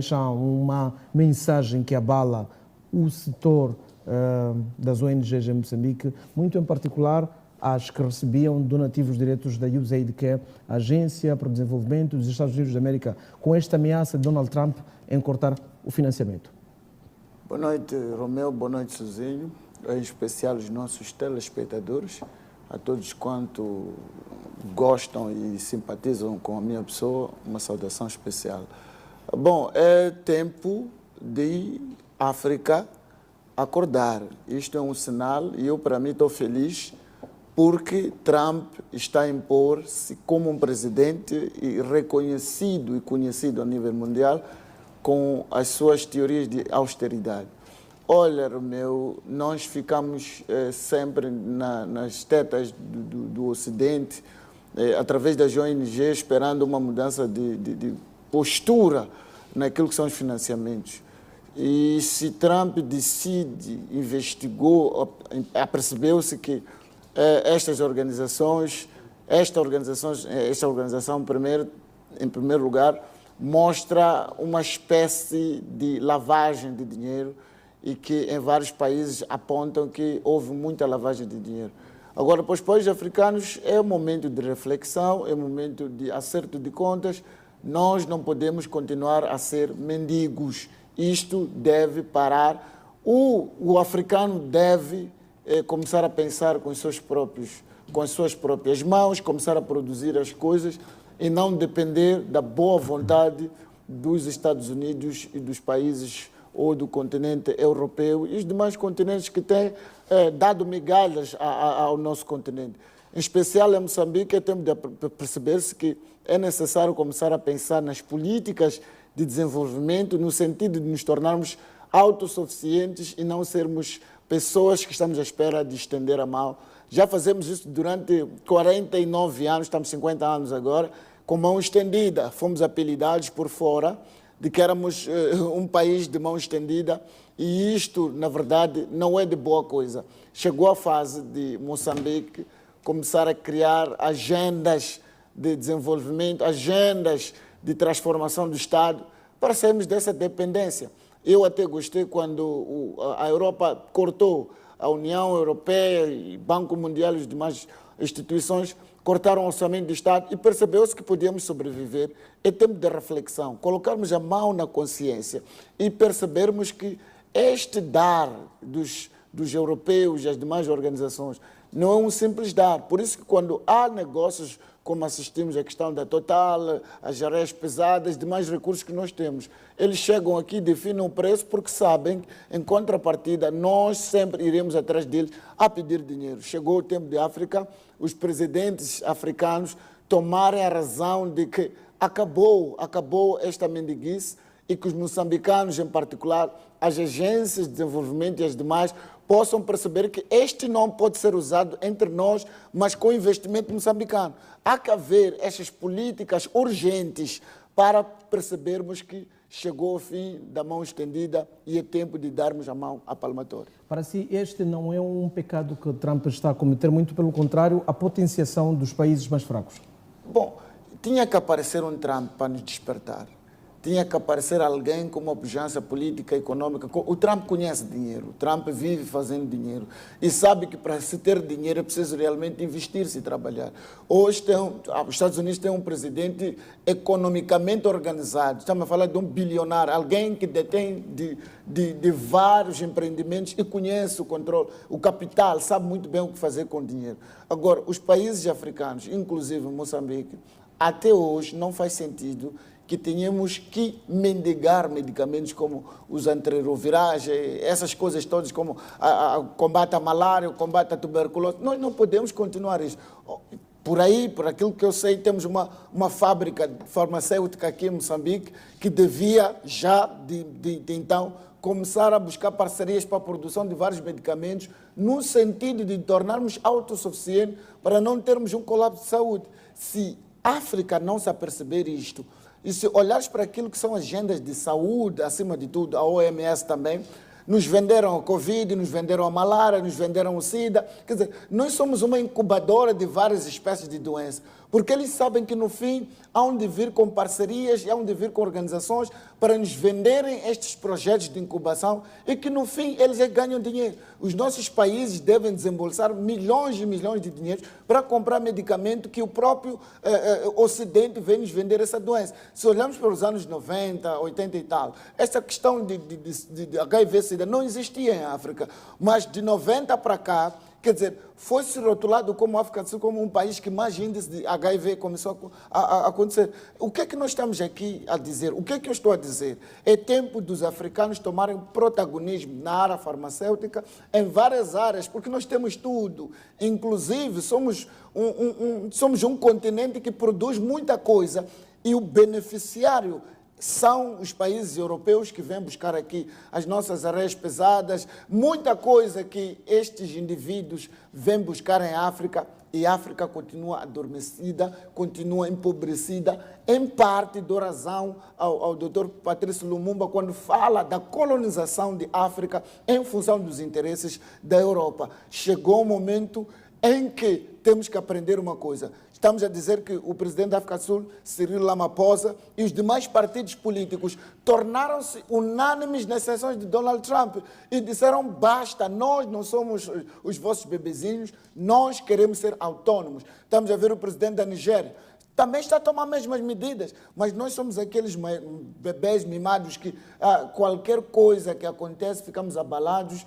já uma mensagem que abala o setor das ONGs em Moçambique, muito em particular as que recebiam donativos diretos da USAID, que é a Agência para o Desenvolvimento dos Estados Unidos da América, com esta ameaça de Donald Trump em cortar o financiamento. Boa noite, Romeu. Boa noite, Suzinho. Em especial os nossos telespectadores, a todos quanto gostam e simpatizam com a minha pessoa, uma saudação especial. Bom, é tempo de África acordar. Isto é um sinal e eu, para mim, estou feliz porque Trump está a impor-se como um presidente reconhecido e conhecido a nível mundial com as suas teorias de austeridade. Olha, Romeu, nós ficamos sempre nas tetas do Ocidente, através das ONG, esperando uma mudança de postura naquilo que são os financiamentos. E se Trump decide, investigou, apercebeu-se que esta organização, em primeiro lugar, mostra uma espécie de lavagem de dinheiro e que em vários países apontam que houve muita lavagem de dinheiro. Agora, para os países africanos, é um momento de reflexão, é um momento de acerto de contas. Nós não podemos continuar a ser mendigos. Isto deve parar. O africano deve começar a pensar com as suas próprias mãos, começar a produzir as coisas e não depender da boa vontade dos Estados Unidos e dos países ou do continente europeu e os demais continentes que têm dado migalhas ao nosso continente. Em especial em Moçambique, é tempo de perceber-se que é necessário começar a pensar nas políticas de desenvolvimento no sentido de nos tornarmos autossuficientes e não sermos pessoas que estamos à espera de estender a mão. Já fazemos isso durante 49 anos, estamos 50 anos agora, com mão estendida. Fomos apelidados por fora de que éramos um país de mão estendida e isto, na verdade, não é de boa coisa. Chegou a fase de Moçambique começar a criar agendas de desenvolvimento, agendas de transformação do Estado para sairmos dessa dependência. Eu até gostei quando a Europa cortou, a União Europeia e Banco Mundial e as demais instituições cortaram o orçamento do Estado e percebeu-se que podíamos sobreviver. É tempo de reflexão, colocarmos a mão na consciência e percebermos que este dar dos europeus e as demais organizações não é um simples dar. Por isso que quando há negócios, como assistimos à questão da Total, as areias pesadas, demais recursos que nós temos, eles chegam aqui, definem o preço porque sabem que, em contrapartida, nós sempre iremos atrás deles a pedir dinheiro. Chegou o tempo de África, os presidentes africanos tomarem a razão de que acabou esta mendiguice e que os moçambicanos, em particular, as agências de desenvolvimento e as demais, possam perceber que este não pode ser usado entre nós, mas com investimento moçambicano. Há que haver estas políticas urgentes para percebermos que chegou o fim da mão estendida e é tempo de darmos a mão à palmatória. Para si, este não é um pecado que Trump está a cometer, muito pelo contrário, a potenciação dos países mais fracos? Bom, tinha que aparecer um Trump para nos despertar. Tinha que aparecer alguém com uma pujança política e econômica. O Trump conhece dinheiro, o Trump vive fazendo dinheiro e sabe que para se ter dinheiro é preciso realmente investir-se e trabalhar. Hoje os Estados Unidos têm um presidente economicamente organizado, estamos a falar de um bilionário, alguém que detém de vários empreendimentos e conhece o controle, o capital, sabe muito bem o que fazer com o dinheiro. Agora, os países africanos, inclusive Moçambique, até hoje não faz sentido que tenhamos que mendigar medicamentos como os antirretrovirais, essas coisas todas como o combate à malária, o combate à tuberculose. Nós não podemos continuar isso. Por aí, por aquilo que eu sei, temos uma fábrica farmacêutica aqui em Moçambique que devia já, então, começar a buscar parcerias para a produção de vários medicamentos no sentido de tornarmos autossuficientes para não termos um colapso de saúde. Se a África não se aperceber isto, e se olhares para aquilo que são agendas de saúde, acima de tudo, a OMS também, nos venderam a Covid, nos venderam a malária, nos venderam o SIDA. Quer dizer, nós somos uma incubadora de várias espécies de doenças, porque eles sabem que no fim hão de vir com parcerias e hão de vir com organizações para nos venderem estes projetos de incubação e que no fim eles ganham dinheiro. Os nossos países devem desembolsar milhões e milhões de dinheiro para comprar medicamento que o próprio Ocidente vem nos vender essa doença. Se olharmos para os anos 90, 80 e tal, essa questão de HIV-Sida não existia em África, mas de 90 para cá, quer dizer, foi-se rotulado como a África do Sul como um país que mais índice de HIV começou a acontecer. O que é que nós estamos aqui a dizer? O que é que eu estou a dizer? É tempo dos africanos tomarem protagonismo na área farmacêutica, em várias áreas, porque nós temos tudo. Inclusive, somos um continente que produz muita coisa e o beneficiário são os países europeus que vêm buscar aqui as nossas areias pesadas, muita coisa que estes indivíduos vêm buscar em África, e a África continua adormecida, continua empobrecida, em parte dou razão ao Dr. Patrício Lumumba quando fala da colonização de África em função dos interesses da Europa. Chegou o momento em que temos que aprender uma coisa. Estamos a dizer que o presidente da África do Sul, Cyril Ramaphosa, e os demais partidos políticos tornaram-se unânimes nas sessões de Donald Trump e disseram basta, nós não somos os vossos bebezinhos, nós queremos ser autônomos. Estamos a ver o presidente da Nigéria, também está a tomar as mesmas medidas, mas nós somos aqueles bebês mimados que qualquer coisa que acontece ficamos abalados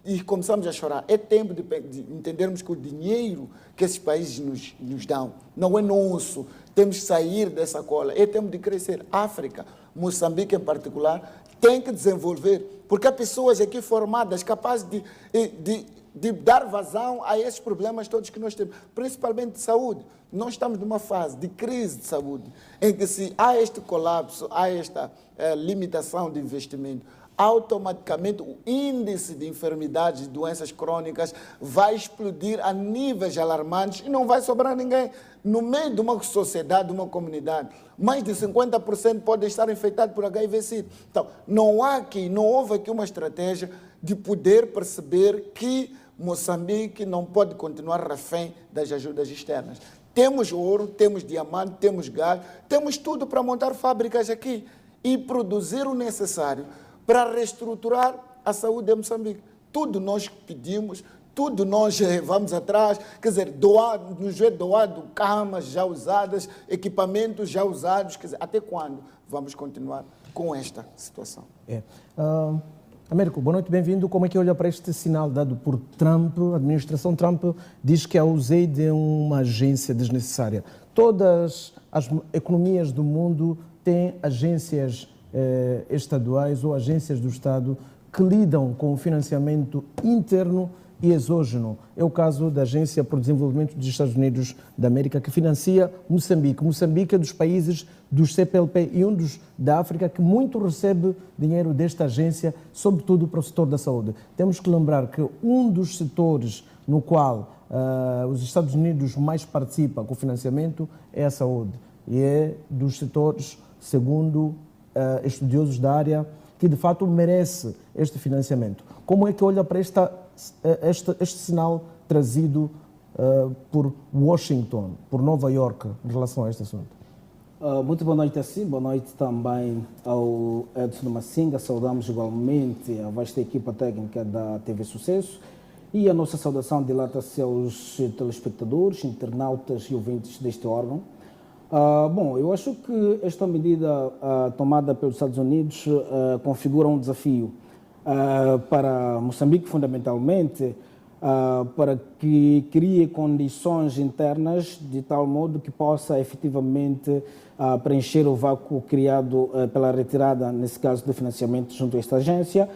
e começamos a chorar. É tempo de entendermos que o dinheiro que esses países nos dão não é nosso. Temos que sair dessa cola. É tempo de crescer. África, Moçambique em particular, tem que desenvolver, porque há pessoas aqui formadas capazes de dar vazão a esses problemas todos que nós temos, principalmente de saúde. Nós estamos numa fase de crise de saúde, em que se há este colapso, há esta limitação de investimento, automaticamente o índice de enfermidades, de doenças crônicas vai explodir a níveis alarmantes e não vai sobrar ninguém. No meio de uma sociedade, de uma comunidade, mais de 50% podem estar infectados por HIV-Sida. Então, não houve aqui uma estratégia de poder perceber que Moçambique não pode continuar refém das ajudas externas. Temos ouro, temos diamante, temos gás, temos tudo para montar fábricas aqui e produzir o necessário para reestruturar a saúde de Moçambique. Tudo nós pedimos, tudo nós vamos atrás, quer dizer, nos é doado camas já usadas, equipamentos já usados, quer dizer, até quando vamos continuar com esta situação? Américo, boa noite, bem-vindo. Como é que olha para este sinal dado por Trump? A administração Trump diz que a USAID é uma agência desnecessária. Todas as economias do mundo têm agências estaduais ou agências do Estado que lidam com o financiamento interno e exógeno. É o caso da Agência para o Desenvolvimento dos Estados Unidos da América, que financia Moçambique. Moçambique é dos países dos CPLP e da África que muito recebe dinheiro desta agência, sobretudo para o setor da saúde. Temos que lembrar que um dos setores no qual os Estados Unidos mais participam com o financiamento é a saúde. E é dos setores, segundo estudiosos da área, que de fato merece este financiamento. Como é que olha para este sinal trazido por Washington, por Nova York, em relação a este assunto? Muito boa noite a si, boa noite também ao Edson Massinga. Saudamos igualmente a vasta equipa técnica da TV Sucesso e a nossa saudação dilata-se aos telespectadores, internautas e ouvintes deste órgão. Bom, eu acho que esta medida tomada pelos Estados Unidos configura um desafio para Moçambique, fundamentalmente, para que crie condições internas de tal modo que possa efetivamente preencher o vácuo criado pela retirada, nesse caso, do financiamento junto a esta agência.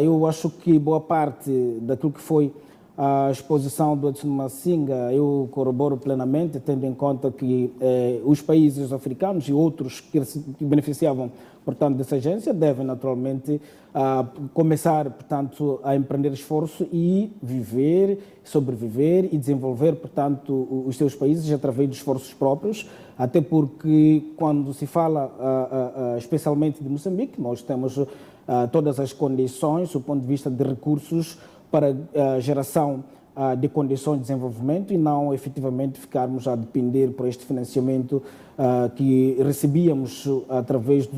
Eu acho que boa parte daquilo que foi a exposição do Edson Massinga eu corroboro plenamente, tendo em conta que os países africanos e outros que beneficiavam, portanto, dessa agência devem naturalmente começar, portanto, a empreender esforço e viver, sobreviver e desenvolver, portanto, os seus países através de esforços próprios, até porque quando se fala especialmente de Moçambique, nós temos todas as condições, do ponto de vista de recursos, para a geração de condições de desenvolvimento e não efetivamente ficarmos a depender por este financiamento que recebíamos através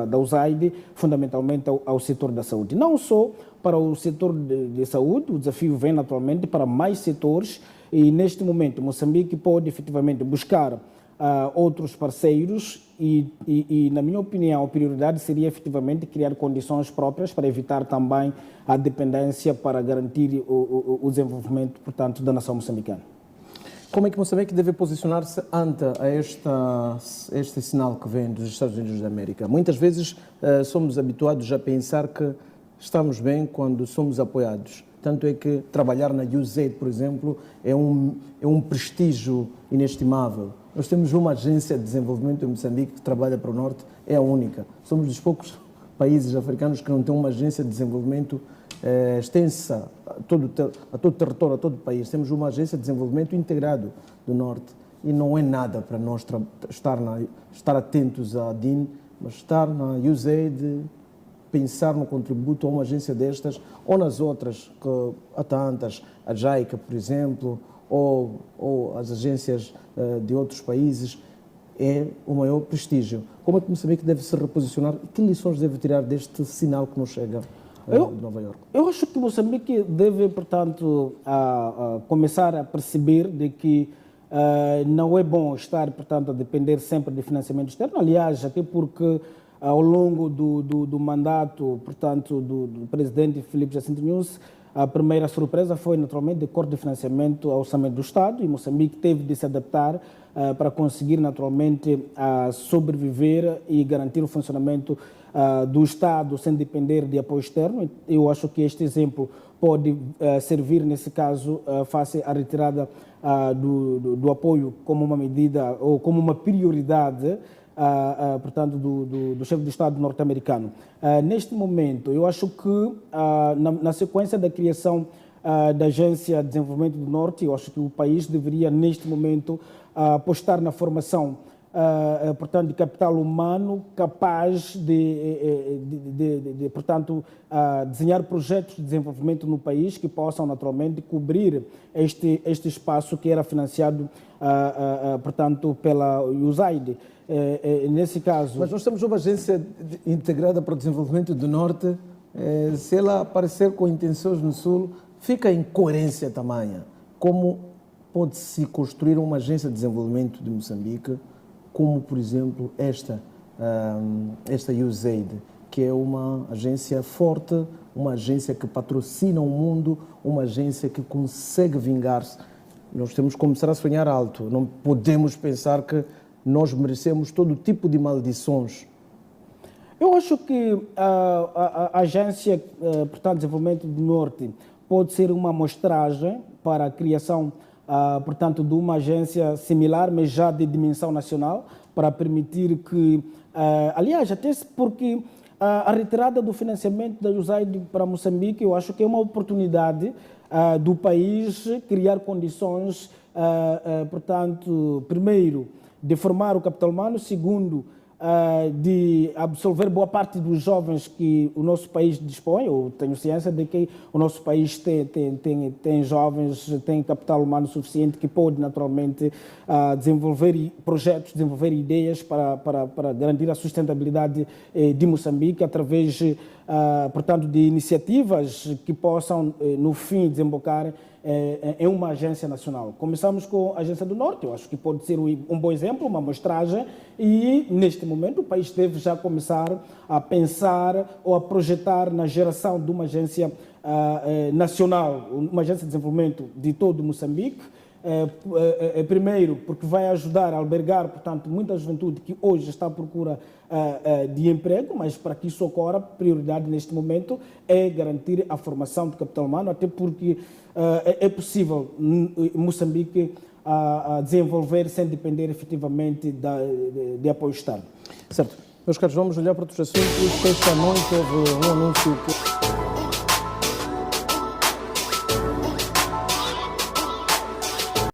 da USAID, fundamentalmente ao setor da saúde. Não só para o setor de saúde, o desafio vem naturalmente para mais setores e neste momento Moçambique pode efetivamente buscar outros parceiros e, na minha opinião, a prioridade seria efetivamente criar condições próprias para evitar também a dependência para garantir o desenvolvimento, portanto, da nação moçambicana. Como é que Moçambique deve posicionar-se ante este sinal que vem dos Estados Unidos da América? Muitas vezes somos habituados a pensar que estamos bem quando somos apoiados. Tanto é que trabalhar na USAID, por exemplo, é um prestígio inestimável. Nós temos uma agência de desenvolvimento em Moçambique que trabalha para o Norte, é a única. Somos dos poucos países africanos que não têm uma agência de desenvolvimento extensa a todo o território, a todo o país. Temos uma agência de desenvolvimento integrado do Norte e não é nada para nós estar atentos à DIN, mas estar na USAID, pensar no contributo a uma agência destas ou nas outras, que há tantas, a JICA, por exemplo, ou as agências de outros países, é o maior prestígio. Como é que Moçambique deve se reposicionar e que lições deve tirar deste sinal que nos chega de Nova Iorque? Eu acho que Moçambique deve, portanto, começar a perceber de que não é bom estar, portanto, a depender sempre de financiamento externo. Aliás, até porque ao longo do mandato, portanto, do presidente Filipe Jacinto Nunes, a primeira surpresa foi, naturalmente, o corte de financiamento ao orçamento do Estado e Moçambique teve de se adaptar para conseguir, naturalmente, sobreviver e garantir o funcionamento do Estado sem depender de apoio externo. Eu acho que este exemplo pode servir, nesse caso, face à retirada do apoio como uma medida ou como uma prioridade portanto, do chefe do Estado norte-americano. Neste momento, eu acho que, na sequência da criação da Agência de Desenvolvimento do Norte, eu acho que o país deveria, neste momento, apostar na formação, portanto, de capital humano capaz de portanto, desenhar projetos de desenvolvimento no país que possam, naturalmente, cobrir este espaço que era financiado, portanto, pela USAID. Nesse caso... Mas nós temos uma agência integrada para o desenvolvimento do Norte. Se ela aparecer com intenções no Sul, fica em coerência tamanha. Como pode-se construir uma agência de desenvolvimento de Moçambique, como, por exemplo, esta USAID, que é uma agência forte, uma agência que patrocina o mundo, uma agência que consegue vingar-se. Nós temos que começar a sonhar alto. Não podemos pensar que nós merecemos todo tipo de maldições. Eu acho que a Agência, portanto, de Desenvolvimento do Norte pode ser uma amostragem para a criação, portanto, de uma agência similar, mas já de dimensão nacional, para permitir que, aliás, até porque a retirada do financiamento da USAID para Moçambique, eu acho que é uma oportunidade do país criar condições, portanto, primeiro, de formar o capital humano, segundo, de absorver boa parte dos jovens que o nosso país dispõe. Eu tenho ciência de que o nosso país tem jovens, tem capital humano suficiente que pode naturalmente desenvolver projetos, desenvolver ideias para garantir a sustentabilidade de Moçambique através, portanto, de iniciativas que possam, no fim, desembocar em uma agência nacional. Começamos com a Agência do Norte, eu acho que pode ser um bom exemplo, uma amostragem, e neste momento o país deve já começar a pensar ou a projetar na geração de uma agência nacional, uma agência de desenvolvimento de todo Moçambique. Primeiro, porque vai ajudar a albergar, portanto, muita juventude que hoje está à procura de emprego, mas para que isso ocorra, a prioridade neste momento é garantir a formação do capital humano, até porque é possível Moçambique desenvolver sem depender efetivamente de apoio externo. Certo. Meus caros, vamos olhar para outros assuntos. Esta noite houve um anúncio que